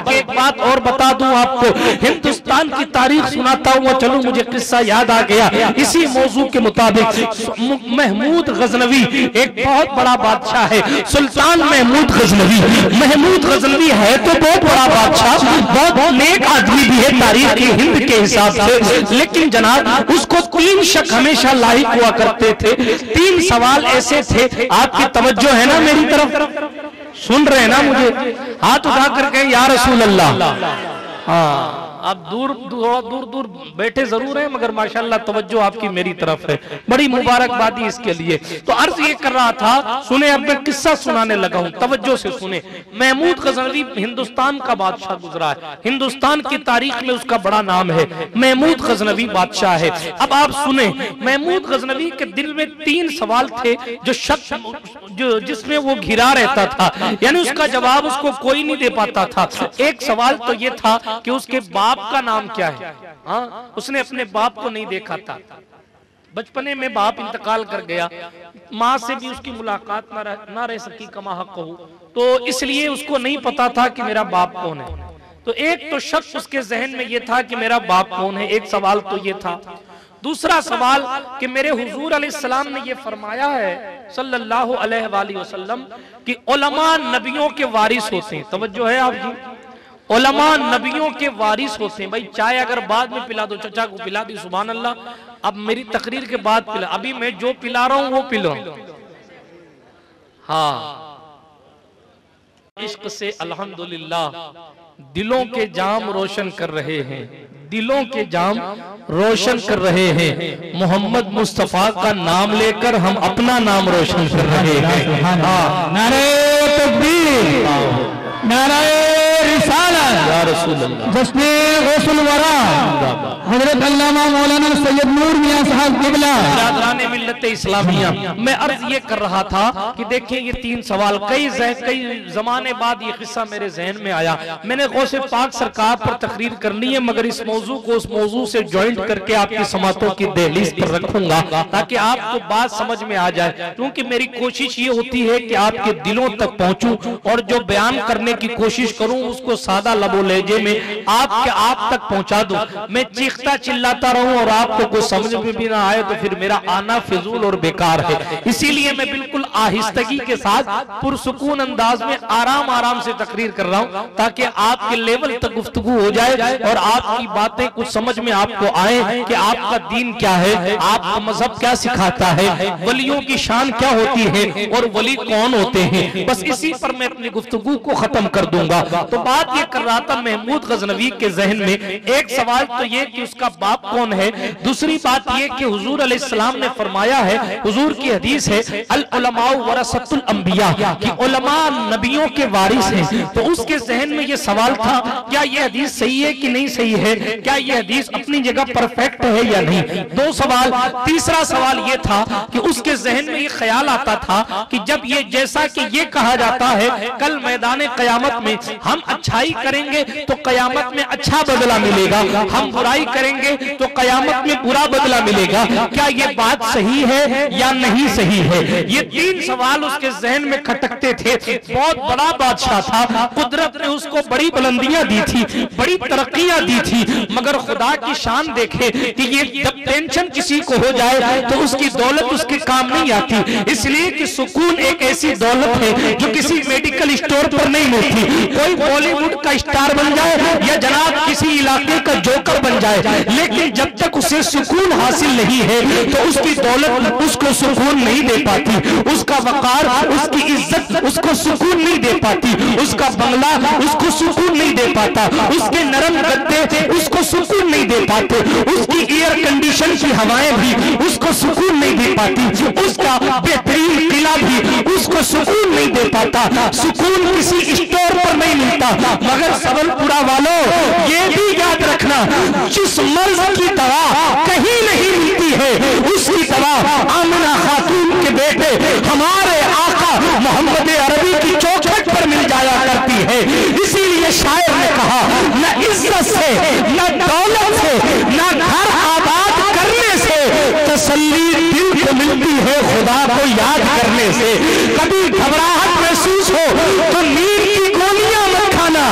बल्कि एक बात और बता दूं आपको, हिंदुस्तान की तारीख सुनाता हुआ चलूं, मुझे किस्सा याद आ गया इसी मौजू के मुताबिक। महमूद गजनवी एक बहुत बड़ा बादशाह है, सुल्तान महमूद गजनवी। महमूद गजनवी है तो बहुत बड़ा बादशाह, बहुत नेक आदमी भी है तारीख की हिंद के हिसाब से, लेकिन जनाब उसको 3 शक हमेशा लाहिक हुआ करते थे। 3 सवाल ऐसे थे, आपकी तवज्जो है ना मेरी तरफ, सुन रहे हैं ना मुझे? हाथ उठा करके या रसूल अल्लाह। हाँ, आप दूर दूर बैठे जरूर हैं, मगर माशाल्लाह तवज्जो आपकी मेरी तरफ है, बड़ी मुबारकबादी इसके लिए। तो अर्ज ये कर रहा था, सुने अब मैं किस्सा सुनाने लगा हूं, तवज्जो से सुने। महमूद गजनवी हिंदुस्तान का बादशाह गुजरा है, हिंदुस्तान की तारीख में उसका बड़ा नाम है, महमूद गजनवी बादशाह है। अब आप सुने, महमूद गजनवी के दिल में 3 सवाल थे जो जिसमें वो घिरा रहता था, यानी उसका जवाब उसको कोई नहीं दे पाता था। एक सवाल तो ये था कि उसके बाप का नाम क्या है। हाँ, उसने अपने बाप को नहीं देखा था, बचपने में बाप इंतकाल कर गया, माँ से भी उसकी मुलाकात ना रह सकी कमा हक हो, तो इसलिए उसको नहीं पता था कि मेरा बाप कौन है। तो एक तो शक उसके जहन में ये था कि मेरा बाप कौन है, एक सवाल तो ये था। दूसरा सवाल कि मेरे हुजूर अलैहिस्सलाम ने ये फरमाया है सल्लल्लाहु अलैहि वसल्लम कि उलमा नबियों के वारिस होते हैं। तवज्जो है आपकी, उलमा नबियों के वारिस होते हैं। भाई चाय अगर बाद में पिला दो, चचा को पिला दी, सुभान अल्लाह, अब मेरी तकरीर के बाद पिला, अभी मैं जो पिला रहा हूं वो पिलो। हाँ, इश्क से अल्हम्दुलिल्लाह दिलों के जाम रोशन कर रहे हैं, दिलों के जाम रोशन कर रहे हैं। मोहम्मद मुस्तफा का नाम लेकर हम अपना नाम रोशन कर रहे हैं। हाँ, नारे तकबीर, नारे रिसालत, या रसूल अल्लाह, जश्न गौसुल वरा हजरत अल्लामा मौलाना सैयद नूर मियां साहब किबला बिरादरान मिल्लत इस्लामिया। मैं अर्ज ये कर रहा था कि देखिए ये 3 सवाल, कई जमाने बाद ये किस्सा मेरे जहन में आया। मैंने गौसे पाक सरकार पर तकरीर करनी है, मगर इस मौजू को उस मौजू से ज्वाइंट करके आपकी समातों की दहलीज पर रखूंगा ताकि आपको बात समझ में आ जाए, क्योंकि मेरी कोशिश ये होती है कि आपके दिलों तक पहुंचूं और जो बयान करने की कोशिश करूं उसको सादा लबो लहजे में आप तक पहुंचा दूं। मैं चीखता चिल्लाता रहूं और आपको कुछ समझ में भी ना आए तो फिर मेरा आना फिजूल और बेकार है। इसीलिए मैं बिल्कुल आहिस्तगी के साथ पुरसुकून अंदाज में आराम आराम से तकरीर कर रहा हूं ताकि आपके लेवल तक गुफ्तगू हो जाए और आपकी बातें कुछ समझ में आपको आए कि आपका दीन क्या है, आपका मजहब क्या सिखाता है, वलियों की शान क्या होती है और वली कौन होते हैं। बस इसी पर मैं अपनी गुफ्तगू को खत्म कर दूंगा। तो बात ये कर रहा था, महमूद गजनवी के जहन में एक सवाल तो ये कि उसका बाप कौन है, दूसरी बात ये कि हुजूर अलैहिस्सलाम ने फरमाया है, हुजूर की हदीस है अल उलमाउ वरसतुल अंबिया, कि उलमा नबियों के वारिस हैं। तो उसके जहन में ये सवाल था, क्या ये हदीस सही है कि नहीं सही है, क्या ये हदीस अपनी जगह परफेक्ट है या नहीं। 2 सवाल। तीसरा सवाल ये था कि उसके जहन में ये ख्याल आता था कि जब ये जैसा कि ये कहा जाता है कल मैदान कयामत में हम अच्छाई करेंगे तो कयामत में अच्छा बदला मिलेगा, हम बुराई करेंगे तो कयामत में बुरा बदला मिलेगा, क्या ये बात सही है या नहीं सही है। ये 3 सवाल उसके जहन में खटकते थे। बहुत बड़ा बादशाह था, कुदरत ने उसको बड़ी बुलंदियां दी थी, बड़ी तरक्कियां दी थी, मगर खुदा की शान देखे कि ये जब टेंशन किसी को हो जाए तो उसकी दौलत उसके काम नहीं आती, इसलिए कि सुकून एक ऐसी दौलत है जो किसी मेडिकल स्टोर पर नहीं मिलती। कोई बॉलीवुड का स्टार बन जाए या जनाब किसी इलाके का जोकर बन जाए, लेकिन जब तक उसे सुकून हासिल नहीं है तो उसकी दौलत उसको सुकून नहीं दे पाती, उसका वकार, उसकी इज्जत उसको सुकून नहीं दे पाती, उसका बंगला उसको सुकून नहीं दे पाता, उसके नरम गद्दे उसको सुकून नहीं दे पाते, उसकी एयर कंडीशन की हवाएं भी उसको सुकून नहीं दे पाती, उसका बेहतरीन किला भी उसको सुकून नहीं दे पाता। सुकून किसी स्टोर पर नहीं मिलता, मगर सबलपुरा वालों ये भी याद रखना, जिस मर्ज की दवा कहीं नहीं मिलती है उसकी दवा आमिना खातून के बेटे हमारे आका मोहम्मद अरबी की चौखट पर मिल जाया करती है। इसीलिए शायर ने कहा, न इज्जत से, न दौलत से, न घर आबाद करने से तसल्ली दिल को मिलती है खुदा को याद करने से। कभी घबराहट महसूस हो तो नींद की गोलियां मत खाना,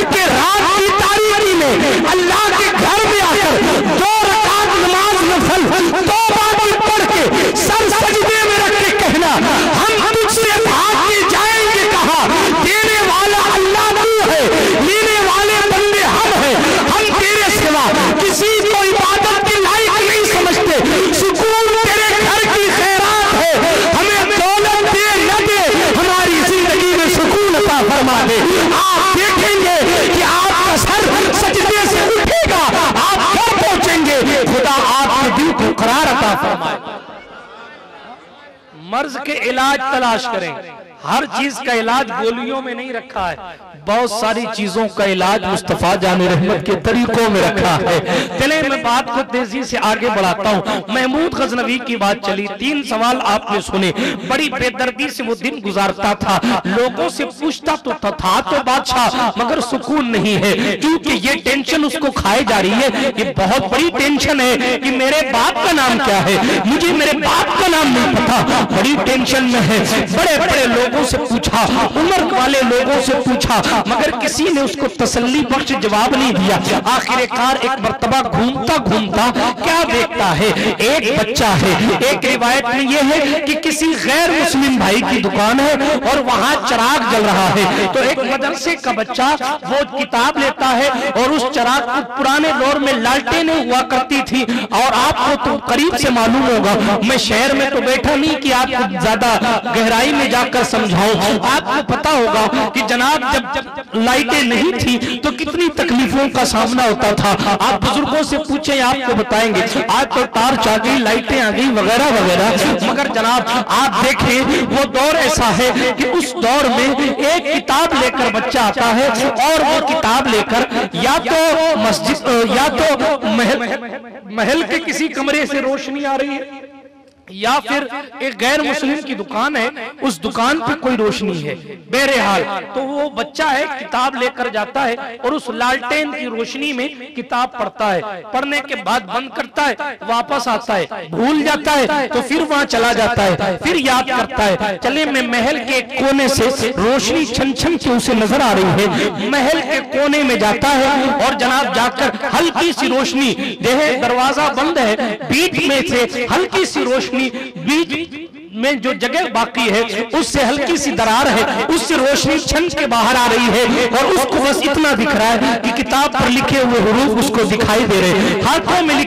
बल्कि रात की तारीकी में अल्लाह के घर में आकर 2 रकात नमाज नफल 2 बार पढ़ के सर सजदे में रख के कहना, हम तुझसे भाग के जाएंगे कहाँ, देने वाला अल्लाह तू है, लेने वाले बंदे हम हैं, हम तेरे सिवा किसी को इबादत के लायक नहीं समझते, सुकून तेरे घर की खैरात है, हमें दौलत दे न दे, हमारी जिंदगी में सुकून अता फरमा दे। आप देखेंगे कि आपका सर सजदे से उठेगा, आप घर पहुंचेंगे, खुदा आपके दिल को करार अता फरमाए। मर्ज के इलाज तलाश करें, हर चीज का इलाज गोलियों में नहीं रखा है, बहुत सारी चीजों का इलाज मुस्तफा जाने रहमत के तरीकों में रखा है। चले मैं बात को तेजी से आगे बढ़ाता हूँ। महमूद गजनवी की बात चली, 3 सवाल आपने सुने, बड़ी बेदर्दी से वो दिन गुजारता था, लोगों से पूछता तो था तो बादशाह, मगर सुकून नहीं है, क्योंकि ये टेंशन उसको खाए जा रही है। ये बहुत बड़ी टेंशन है कि मेरे बाप का नाम क्या है, मुझे मेरे बाप का नाम नहीं पता, बड़ी टेंशन में है। बड़े बड़े लोगों से पूछा, उम्र वाले लोगों से पूछा, मगर किसी ने उसको तसल्ली बख्श जवाब नहीं दिया। आखिरकार एक मर्तबा घूमता घूमता क्या देखता है, एक बच्चा है। एक रिवायत में यह है कि किसी गैर मुस्लिम भाई की दुकान है और वहां चिराग जल रहा है, तो एक मदरसे का बच्चा वो किताब लेता है और उस चिराग को, पुराने दौर में लालटेनें हुआ करती थी, और आपको तो करीब से मालूम होगा, मैं शहर में तो बैठा नहीं कि आपको ज्यादा गहराई में जाकर समझाऊं, आपको पता होगा कि जनाब जब लाइटें नहीं थी तो कितनी तकलीफों का सामना होता था। आप बुजुर्गों से पूछें, आपको बताएंगे। आज तो टार्च आ गई, लाइटें आ गई, वगैरह वगैरह, मगर जनाब आप देखें वो दौर ऐसा है कि उस दौर में एक किताब लेकर बच्चा आता है और वो किताब लेकर या तो मस्जिद या तो महल के किसी कमरे से रोशनी आ रही है, या फिर एक गैर मुस्लिम की दुकान है, उस दुकान पे कोई रोशनी है। बहरहाल तो वो बच्चा है, किताब लेकर जाता है और उस लालटेन की रोशनी में किताब पढ़ता है, पढ़ने के बाद बंद करता है, वापस आता है, भूल जाता है, तो फिर वहां चला जाता है, फिर याद करता है, चले मैं महल के कोने से रोशनी छन छन के उसे नजर आ रही है, महल के कोने में जाता है और जनाब जाकर हल्की सी रोशनी, देखे दरवाजा बंद है, बीच में से हल्की सी रोशनी, बीच में जो जगह बाकी है उससे हल्की सी दरार है, उससे रोशनी छन के बाहर आ रही है और उसको बस इतना दिख रहा है कि किताब पर लिखे हुए हुरूफ उसको दिखाई दे रहे हैं।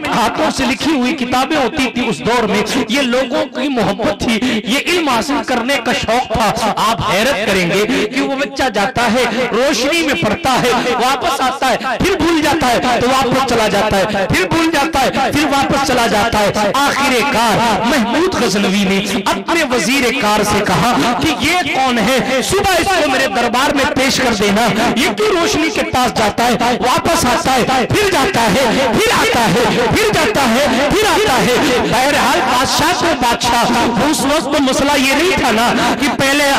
हाथों से लिखी हुई किताबें होती थी उस दौर में, ये लोगों की मोहब्बत थी, ये इल्म हासिल करने का शौक था। आप हैरत करेंगे कि वो बच्चा जाता है, रोशनी में पढ़ता है, वापस आता है, फिर भूल जाता है तो वापस चला जाता है, फिर भूल जाता है, फिर वापस चला जाता है। आखिरकार महमूद गजनवी ने अपने वजीर कार से कहा कि ये कौन है, सुबह इसको मेरे दरबार में पेश कर देना, ये क्यों रोशनी के पास जाता है, वापस आता है, फिर जाता है, फिर आता है, फिर जाता है, फिर आता है। बहरहाल बादशाह को बादशाह, उस वक्त तो मसला ये नहीं था ना कि पहले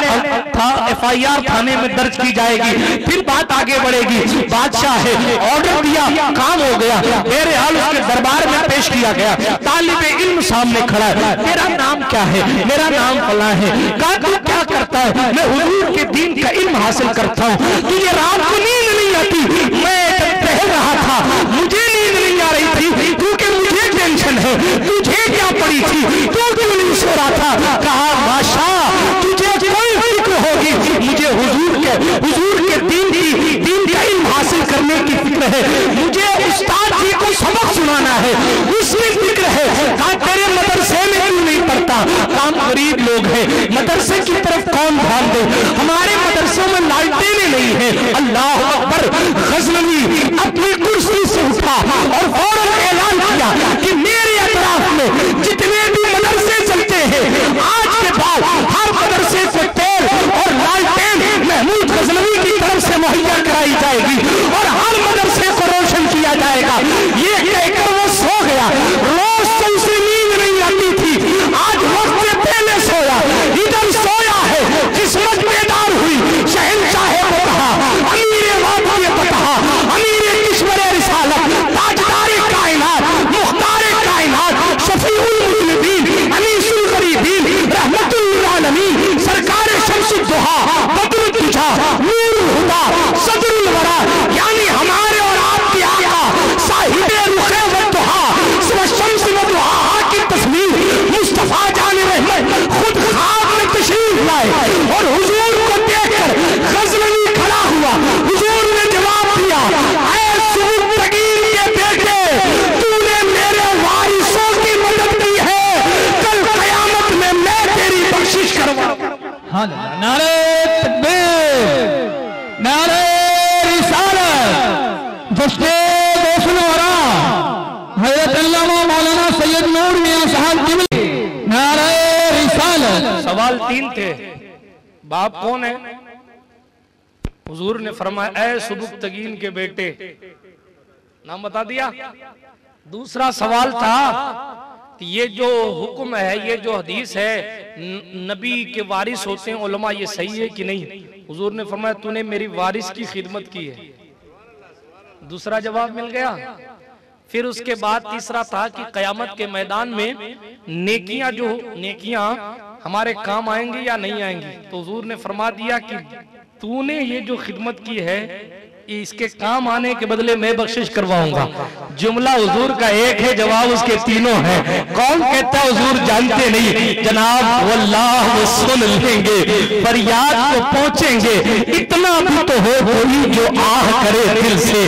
था FIR थाने में दर्ज की जाएगी, फिर बात आगे बढ़ेगी। बादशाह है, ऑर्डर दिया, काम हो गया, बहरहाल उसके दरबार में पेश किया गया। तालिबे इल्म सामने खड़ा है, तेरा नाम क्या है, मेरा नाम फला है। कहा तू क्या करता है, मैं हुजूर के दीन का इल्म हासिल करता हूँ। तुझे रात को नींद नहीं आती, मैं जब टहल रहा था मुझे नींद नहीं आ रही थी, क्योंकि मुझे टेंशन है, तुझे क्या पड़ी थी, तू क्यों नहीं सो रहा था। कहा बादशाह तुझे कोई फिक्र होगी, मुझे हुजूर के दीन का इल्म हासिल करने की फिक्र है, मुझे उस्ताद जी को सबक सुनाना है, उसमें फिक्र है। कहा तेरे मदरसे में क्यों नहीं पढ़ता, काम गरीब लोग हैं, मदरसे की तरफ कौन ध्यान दे, हमारे मदरसों में लालटेनें नहीं है। अल्लाह अकबर। गजनवी अपनी कुर्सी से उठा और फौरन ऐलान किया कि मेरे अतराफ में जितने भी मदरसे चलते हैं, आज के बाद हर मदरसे को तेल और लालटेन महमूद गजनवी की तरफ से मुहैया कराई जाएगी और हर मदरसे को रोशन किया जाएगा। ये कहकर वो सो गया। रोज तो उसे नींद नहीं आती थी, आज वक्त से पहले सोया, इधर सोया है, किस्मत बेदार हुई। शहंशाह को कहा, अमीर वाक़िए को कहा, अमीर किस्मत रिसालत, ताजदार कायनात, मुख्तार कायनात, शफीउल मुज़निबीन, अनीसुल गरीबीन, रहमतुल आलमीन, सरकार शम्सुद्दुहा, बदरुद्दुजा, नूरुल हुदा, सदरुल वरा, नारे तकबीर, नारे रिसालत, जश्न रोशन हो रहा हज़रत अल्लामा मौलाना सैयद नूर मियां साहब क़िबली, नारे रिसालत। सवाल 3 थे। बाप कौन है? हुजूर ने फरमाया ऐ सुबुक्तगीन के बेटे, नाम बता दिया। दूसरा सवाल था कि ये जो हुक्म है, ये जो हदीस है, नबी के वारिस होते हैं उलमा, ये सही है कि नहीं? हुजूर ने फरमाया तूने मेरी वारिस की खिदमत की है। दूसरा जवाब मिल गया। फिर उसके बाद तीसरा था कि कयामत के मैदान में नेकियां हमारे काम आएंगी या नहीं आएंगी? तो हुजूर ने फरमा दिया कि तूने ये जो खिदमत की है, इसके काम आने के बदले मैं बख्शिश करवाऊंगा। जुमला हुजूर का एक है, जवाब उसके तीनों है। कौन कहता है हुजूर जानते नहीं? जनाब वल्लाह वो सुन लेंगे, फरियाद को पहुंचेंगे। इतना भी तो हो कोई जो आह करे दिल से।